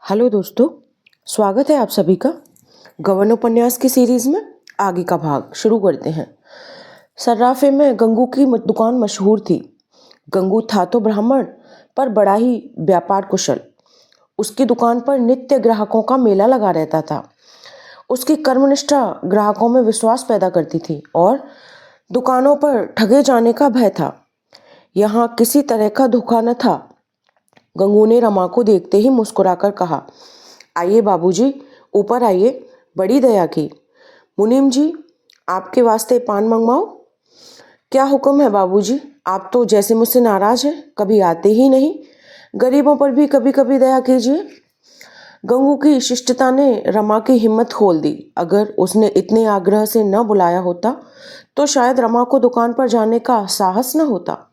Hello दोस्तों, स्वागत है आप सभी का गवन उपन्यास की सीरीज में। आगे का भाग शुरू करते हैं। सर्राफे में गंगू की दुकान मशहूर थी। गंगू था तो ब्राह्मण, पर बड़ा ही व्यापार कुशल। उसकी दुकान पर नित्य ग्राहकों का मेला लगा रहता था। उसकी कर्मनिष्ठा ग्राहकों में विश्वास पैदा करती थी और दुकानों पर ठगे जाने का भय था। यहाँ किसी तरह का धोखा न था। गंगू ने रमा को देखते ही मुस्कुराकर कहा, आइए बाबूजी, ऊपर आइए, बड़ी दया की। मुनीम जी, आपके वास्ते पान मंगवाओ। क्या हुक्म है बाबूजी, आप तो जैसे मुझसे नाराज हैं, कभी आते ही नहीं। गरीबों पर भी कभी कभी दया कीजिए। गंगू की शिष्टता ने रमा की हिम्मत खोल दी। अगर उसने इतने आग्रह से न बुलाया होता तो शायद रमा को दुकान पर जाने का साहस न होता।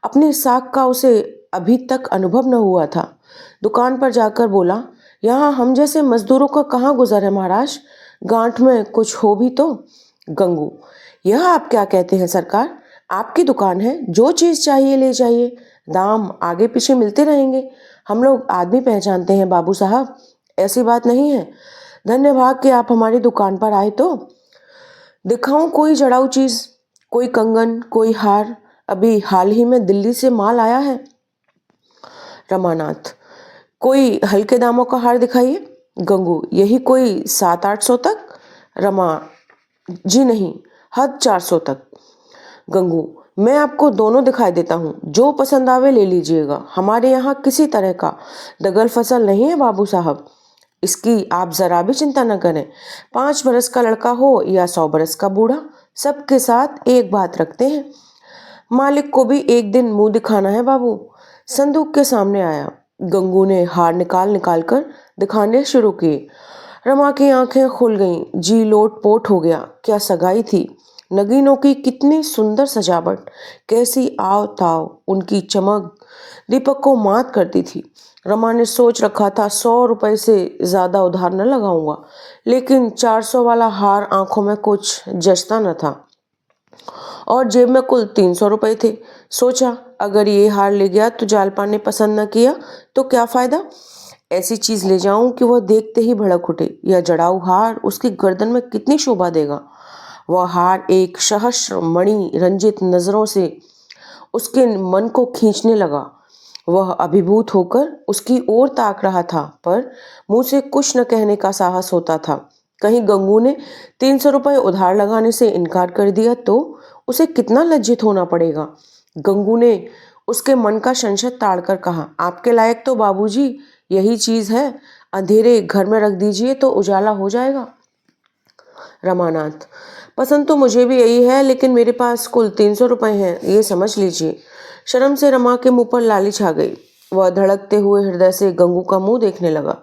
अपनी साख का उसे अभी तक अनुभव न हुआ था। दुकान पर जाकर बोला, यहाँ हम जैसे मजदूरों का कहाँ गुजर है महाराज, गांठ में कुछ हो भी तो। गंगू, यह आप क्या कहते हैं सरकार, आपकी दुकान है, जो चीज़ चाहिए ले जाइए, दाम आगे पीछे मिलते रहेंगे। हम लोग आदमी पहचानते हैं बाबू साहब, ऐसी बात नहीं है। धन्य भाग कि आप हमारी दुकान पर आए तो दिखाऊं कोई जड़ाऊ चीज़, कोई कंगन, कोई हार। अभी हाल ही में दिल्ली से माल आया है। रमानाथ, कोई हल्के दामों का हार दिखाइए। गंगू, यही कोई 700-800 तक। रमा, जी नहीं, हद 400 तक। गंगू, मैं आपको दोनों दिखाई देता हूँ, जो पसंद आवे ले लीजिएगा। हमारे यहाँ किसी तरह का दगल फसल नहीं है बाबू साहब, इसकी आप जरा भी चिंता न करें। 5 बरस का लड़का हो या 100 बरस का बूढ़ा, सबके साथ एक बात रखते हैं। मालिक को भी एक दिन मुंह दिखाना है बाबू। संदूक के सामने आया। गंगू ने हार निकाल निकाल कर दिखाने शुरू किए। रमा की आंखें खुल गईं, जी लोट पोट हो गया। क्या सगाई थी। नगीनों की कितनी सुंदर सजावट, कैसी आव ताव, उनकी चमक दीपक को मात करती थी। रमा ने सोच रखा था 100 रुपए से ज्यादा उधार न लगाऊंगा, लेकिन 400 वाला हार आंखों में कुछ जचता न था और जेब में कुल 300 रुपए थे। सोचा, अगर ये हार ले गया तो जालपान ने पसंद न किया तो क्या फायदा। ऐसी चीज ले जाऊं कि वह देखते ही भड़क उठे। यह जड़ाऊ हार उसकी गर्दन में कितनी शोभा देगा। वह हार एक सहस्र मणि रंजित नजरों से उसके मन को खींचने लगा। वह अभिभूत होकर उसकी ओर ताक रहा था, पर मुंह से कुछ न कहने का साहस होता था। कहीं गंगू ने 300 रुपए उधार लगाने से इनकार कर दिया तो उसे कितना लज्जित होना पड़ेगा। गंगू ने उसके मन का संशय ताड़कर कहा, आपके लायक तो बाबूजी यही चीज है, अंधेरे घर में रख दीजिए तो उजाला हो जाएगा। रमानाथ, पसंद तो मुझे भी यही है, लेकिन मेरे पास कुल 300 रुपए हैं, ये समझ लीजिए। शर्म से रमा के मुंह पर लाली छा गई। वह धड़कते हुए हृदय से गंगू का मुंह देखने लगा।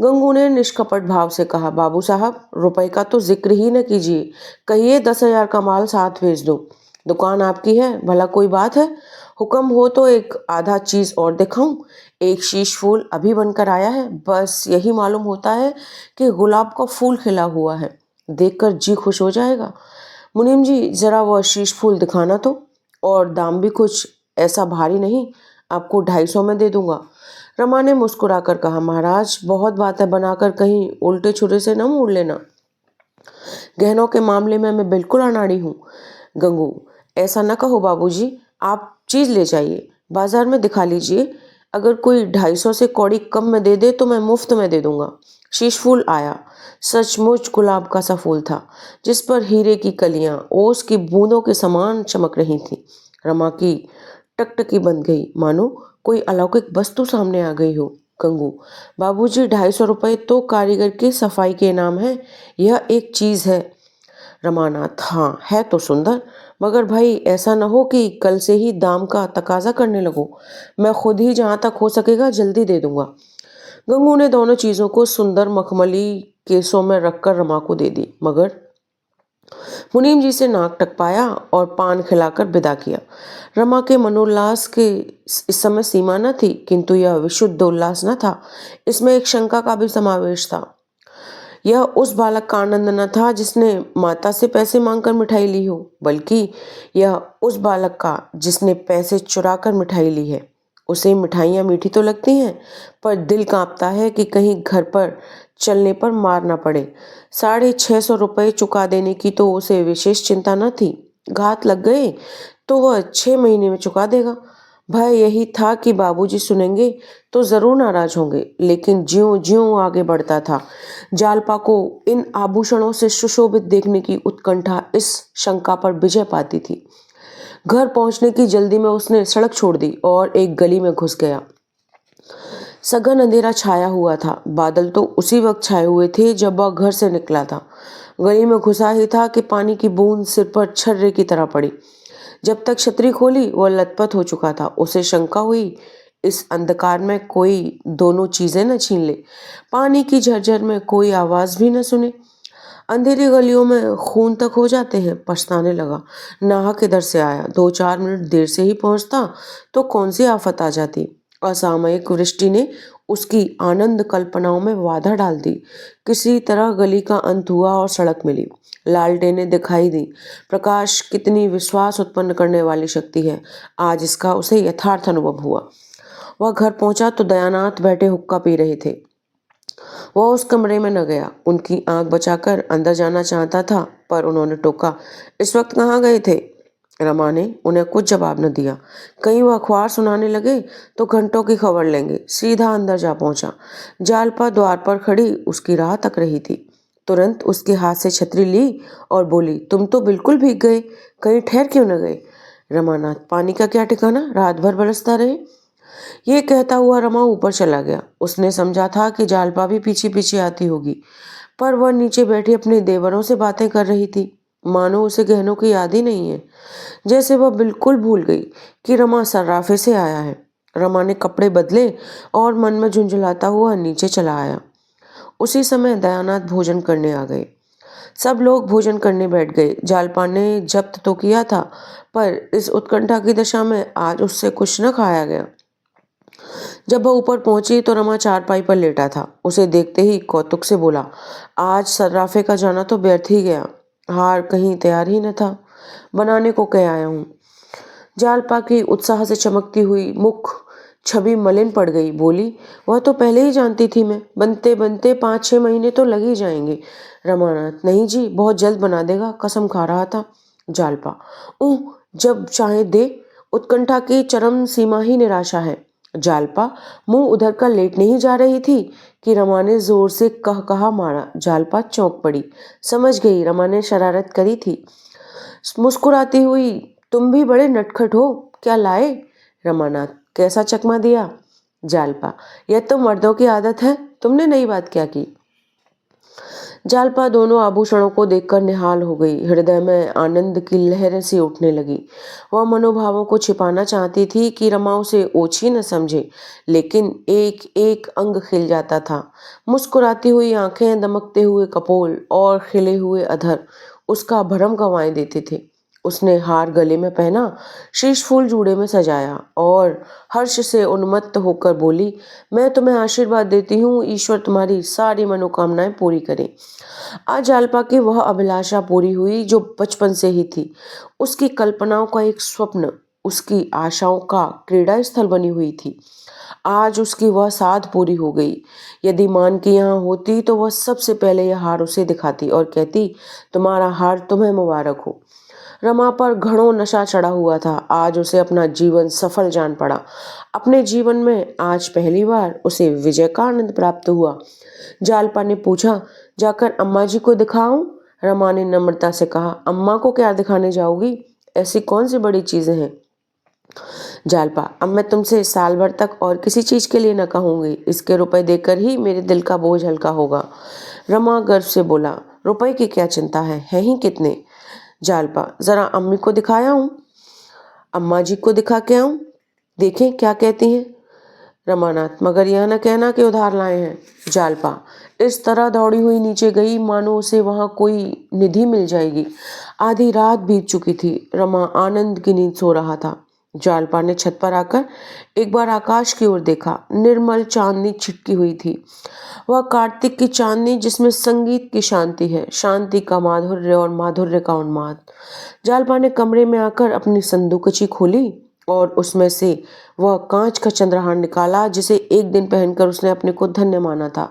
गंगू ने निष्कपट भाव से कहा, बाबू साहब, रुपए का तो जिक्र ही न कीजिए, कहिए 10,000 का माल साथ भेज दो। दुकान आपकी है, भला कोई बात है। हुक्म हो तो एक आधा चीज और दिखाऊं। एक शीश फूल अभी बनकर आया है, बस यही मालूम होता है कि गुलाब का फूल खिला हुआ है, देखकर जी खुश हो जाएगा। मुनीम जी, जरा वह शीश फूल दिखाना तो, और दाम भी कुछ ऐसा भारी नहीं, आपको 250 में दे दूंगा। रमा ने मुस्कुराकर कहा, महाराज, बहुत बातें बनाकर कहीं उल्टे छुरे से न मोड़ लेना। गहनों के मामले में मैं बिल्कुल अनाड़ी हूँ। गंगू, ऐसा न कहो बाबूजी, आप चीज ले जाइए, बाजार में दिखा लीजिए। अगर कोई 250 से कौड़ी कम में दे दे तो मैं मुफ्त में दे दूंगा। शीश फूल आया। सचमुच गुलाब का सा फूल था, जिस पर हीरे की कलियां ओस की बूंदों के समान चमक रही थी। रमा की टकटकी बंद गई, मानो कोई अलौकिक वस्तु सामने आ गई हो। गंगू, बाबूजी, 250 रुपए तो कारीगर की सफाई के नाम है, यह एक चीज है। रमानाथ, हाँ है तो सुंदर, मगर भाई ऐसा न हो कि कल से ही दाम का तकाजा करने लगो। मैं खुद ही जहां तक हो सकेगा जल्दी दे दूंगा। गंगू ने दोनों चीजों को सुंदर मखमली केसों में रखकर रमा को दे दी, मगर मुनीम जी से नाक टकपाया और पान खिलाकर विदा किया। रमा के मनोल्लास के इस समय सीमा न थी, किंतु यह विशुद्ध उल्लास न था, इसमें एक शंका का भी समावेश था। यह उस बालक का आनंद न था जिसने माता से पैसे मांगकर मिठाई ली हो, बल्कि यह उस बालक का जिसने पैसे चुराकर मिठाई ली है। उसे मिठाइयाँ मीठी तो लगती हैं, पर दिल कांपता है कि कहीं घर पर चलने पर मार ना पड़े। 650 रुपये चुका देने की तो उसे विशेष चिंता न थी। घात लग गए तो वह 6 महीने में चुका देगा। भय यही था कि बाबूजी सुनेंगे तो जरूर नाराज होंगे, लेकिन ज्यों-ज्यों आगे बढ़ता था, जालपा को इन आभूषणों से सुशोभित देखने की उत्कंठा इस शंका पर विजय पाती थी। घर पहुंचने की जल्दी में उसने सड़क छोड़ दी और एक गली में घुस गया। सघन अंधेरा छाया हुआ था। बादल तो उसी वक्त छाए हुए थे जब वह घर से निकला था। गली में घुसा ही था कि पानी की बूंद सिर पर छर्रे की तरह पड़ी। जब तक छतरी खोली वह लथपथ हो चुका था। उसे शंका हुई इस अंधकार में कोई दोनों चीजें न छीन ले, पानी की झरझर में कोई आवाज भी न सुने। अंधेरी गलियों में खून तक हो जाते हैं। पछताने लगा, नाहक इधर से आया। 2-4 मिनट देर से ही पहुंचता तो कौन सी आफत आ जाती। असामयिक वृष्टि ने उसकी आनंद कल्पनाओं में बाधा डाल दी। किसी तरह गली का अंत हुआ और सड़क मिली। लालटेनें दिखाई दी। प्रकाश कितनी विश्वास उत्पन्न करने वाली शक्ति है, आज इसका उसे यथार्थ अनुभव हुआ। वह घर पहुंचा तो दयानाथ बैठे हुक्का पी रहे थे। वह उस कमरे में न गया। उनकी आंख बचाकर अंदर जाना चाहता था, पर उन्होंने टोका, इस वक्त कहाँ गए थे? रमा ने उन्हें कुछ जवाब न दिया। कहीं वह अखबार सुनाने लगे तो घंटों की खबर लेंगे। सीधा अंदर जा पहुंचा। जालपा द्वार पर खड़ी उसकी राह तक रही थी। तुरंत उसके हाथ से छतरी ली और बोली, तुम तो बिल्कुल भीग गए, कहीं ठहर क्यों न गए? रमानाथ, पानी का क्या ठिकाना, रात भर बरसता रहे। ये कहता हुआ रमा ऊपर चला गया। उसने समझा था कि जालपा भी पीछे पीछे आती होगी, पर वह नीचे बैठी अपने देवरों से बातें कर रही थी। मानो उसे गहनों की याद ही नहीं है, जैसे वह बिल्कुल भूल गई कि रमा सर्राफे से आया है। रमा ने कपड़े बदले और मन में झुंझुलाता हुआ नीचे चला आया। उसी समय दयानाथ भोजन करने आ गए। सब लोग भोजन करने बैठ गए। जालपा ने जब्त तो किया था, पर इस उत्कंठा की दशा में आज उससे कुछ न खाया गया। जब वह ऊपर पहुंची तो रमा चारपाई पर लेटा था। उसे देखते ही कौतुक से बोला, आज सर्राफे का जाना तो व्यर्थ ही गया, हार कहीं तैयार ही न था, बनाने को कह आया हूँ। जालपा की उत्साह से चमकती हुई मुख छवि मलिन पड़ गई। बोली, वह तो पहले ही जानती थी मैं, बनते बनते 5-6 महीने तो लग ही जाएंगे। रमानाथ, नहीं जी, बहुत जल्द बना देगा, कसम खा रहा था। जालपा, जब चाहे दे। उत्कंठा की चरम सीमा ही निराशा है। जालपा मुंह उधर का लेटने ही जा रही थी कि रमा ने जोर से कहा मारा। जालपा चौंक पड़ी, समझ गई रमा ने शरारत करी थी। मुस्कुराती हुई, तुम भी बड़े नटखट हो, क्या लाए? रमानाथ, कैसा चकमा दिया? जालपा, यह तो मर्दों की आदत है, तुमने नई बात क्या की? जालपा दोनों आभूषणों को देखकर निहाल हो गई। हृदय में आनंद की लहरें सी उठने लगी। वह मनोभावों को छिपाना चाहती थी कि रमा उसे ओछी न समझे, लेकिन एक एक अंग खिल जाता था। मुस्कुराती हुई आंखें, दमकते हुए कपोल और खिले हुए अधर उसका भरम गंवाए देते थे। उसने हार गले में पहना, शीश फूल जूड़े में सजाया और हर्ष से उन्मत्त होकर बोली, मैं तुम्हें आशीर्वाद देती हूँ, ईश्वर तुम्हारी सारी मनोकामनाएं पूरी करे। आज जालपा की वह अभिलाषा पूरी हुई जो बचपन से ही थी। उसकी कल्पनाओं का एक स्वप्न, उसकी आशाओं का क्रीड़ा स्थल बनी हुई थी। आज उसकी वह साध पूरी हो गई। यदि मान की यहाँ होती तो वह सबसे पहले यह हार उसे दिखाती और कहती, तुम्हारा हार तुम्हें मुबारक हो। रमा पर घणों नशा चढ़ा हुआ था। आज उसे अपना जीवन सफल जान पड़ा। अपने जीवन में आज पहली बार उसे विजय का आनंद प्राप्त हुआ। जालपा ने पूछा, जाकर अम्मा जी को दिखाऊं? रमा ने नम्रता से कहा, अम्मा को क्या दिखाने जाओगी? ऐसी कौन सी बड़ी चीजें हैं? जालपा, अब मैं तुमसे साल भर तक और किसी चीज के लिए न कहूंगी। इसके रुपए देकर ही मेरे दिल का बोझ हल्का होगा। रमा गर्व से बोला, रुपए की क्या चिंता है ही कितने? जालपा, जरा अम्मी को दिखाया हूँ, अम्मा जी को दिखा के आऊं, देखें क्या कहती हैं। रमानाथ, मगर यह न कहना कि उधार लाए हैं। जालपा इस तरह दौड़ी हुई नीचे गई मानो उसे वहां कोई निधि मिल जाएगी। आधी रात बीत चुकी थी। रमा आनंद की नींद सो रहा था। जालपा ने छत पर आकर एक बार आकाश की ओर देखा। निर्मल चांदनी छिटकी हुई थी। वह कार्तिक की चांदनी जिसमें संगीत की शांति है, शांति का माधुर्य और माधुर्य का उन्माद। जालपा ने कमरे में आकर अपनी संदूकची खोली और उसमें से वह कांच का चंद्रहार निकाला जिसे एक दिन पहनकर उसने अपने को धन्य माना था।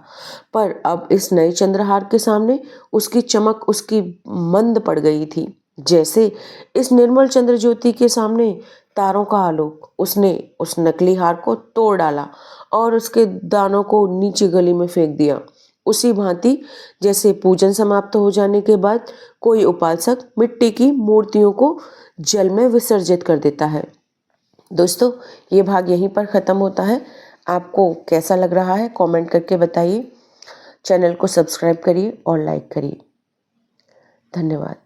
पर अब इस नए चंद्रहार के सामने उसकी चमक उसकी मंद पड़ गई थी। जैसे इस निर्मल चंद्र ज्योति के सामने तारों का आलोक। उसने उस नकली हार को तोड़ डाला और उसके दानों को नीचे गली में फेंक दिया, उसी भांति जैसे पूजन समाप्त हो जाने के बाद कोई उपासक मिट्टी की मूर्तियों को जल में विसर्जित कर देता है। दोस्तों, ये भाग यहीं पर ख़त्म होता है। आपको कैसा लग रहा है कमेंट करके बताइए। चैनल को सब्सक्राइब करिए और लाइक करिए। धन्यवाद।